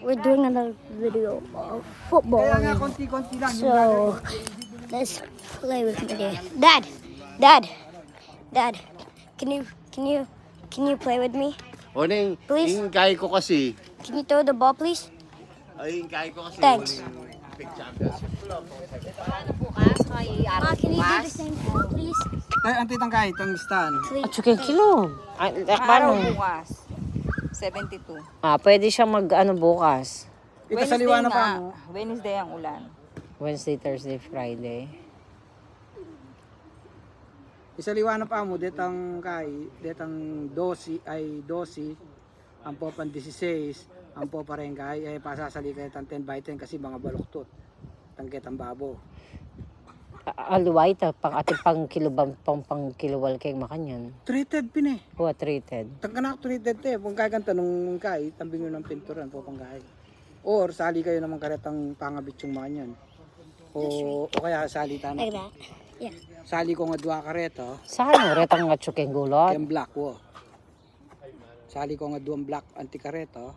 we're doing another video of football. Kaya nga, konti-konti lang. So, let's play with me there. Dad, can you play with me? O na Please? yung kaya ko kasi. Can you throw the ball, please? Ay, yung kaya ko kasi. Thanks. Big championship. Ma, can you do the same thing, please? Ay, ang titang kahit, ang stand. Please. At saka kilo. Araw bukas. 72. Pwede siya bukas. Ito sa liwanag pa mo. Wednesday ang ulan. Wednesday, Thursday, Friday. Isa liwanag pa mo, detang kay, detang 12, ay 12, ang po pang 16, ang po pa rin kay, ay pasasali kayo tang 10 by 10 kasi mga baluktot. Tangkit ang babo. Aluway, pang ating pang kilowal kay makanyan. Treated pin eh. Huwa treated. Tangkanak treated te, kung kaya kanta nung kay, tambing nyo ng pinturan po pang kay. Or sali kayo naman karetang pangabit yung mga yan. O kaya sali Like tayo. that. Yeah. Sali ko nga dua kareto, Saan retang nga tsukeng gulot? kem black wo. Sali ko nga duang black antikareto.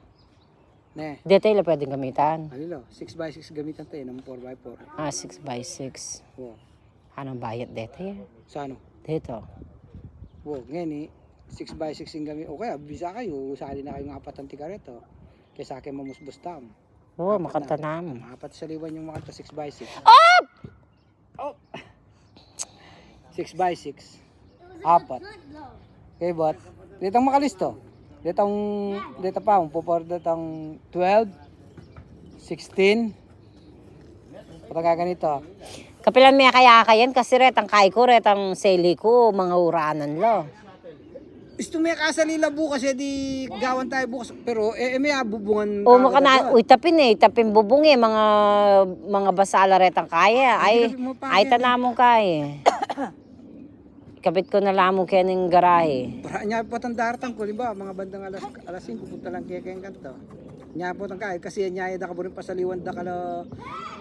Ne, Detail na pwedeng gamitan. alilo, 6x6 gamitan tayo ng 4x4. 6x6. Wo. Anong bayat detail? Sa ano? Dito. Wo, ngayon 6x6 yung gamit. O kaya, bisa kayo, sali na kayong apat antikareto. Kaya sa akin mamusbos tam. Oo, makanta naman. Apat sa liwan yung makanta 6x6. 6x6. Apat. Okay, but ditang makalisto. Dito pa, pupor ditang 12, 16. Pataga ganito. Kapilan may kaya kasi retang kay ko, retang seli ko, mga uranan lo. Gusto may kasalila bukas di gawan tayo bukas. Pero may abubungan. O makana, tapin bubong mga basala retang kaya. Ay tanamong kaya. Kapit ko na lamang kaya ng garahe. Para niya po tang dartang ko, ba, mga bandang alas 5 punta lang kaya kayang kanto. Niya po tang kaya kasi niya da ka rin pasaliwan da kala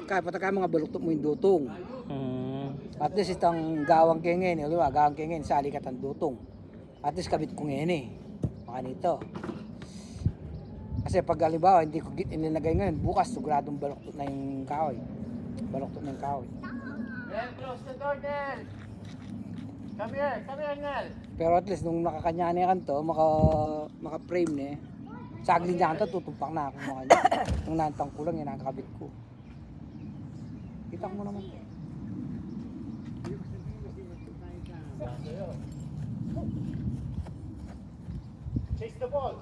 kaya pata mga baluktot mo yung dutong. At least itang gawang kaya ngayon, di ba? Gawang kaya ngayon, sali ka tang dutong. At least kabit ko ngayon Mga nito. Kasi pag halimbawa, hindi ko inilagay ngayon, bukas siguradong baluktot na yung kahoy. Baluktot na yung kahoy. Close the door, Nel. Come here, Nel. Pero at least nung nakakanyani kan to, maka-frame na sagli niya kan to, tutumpak na ako mga niya. Nung nantang ko lang, yan ang kabit ko. Kita mo naman. Chase the ball.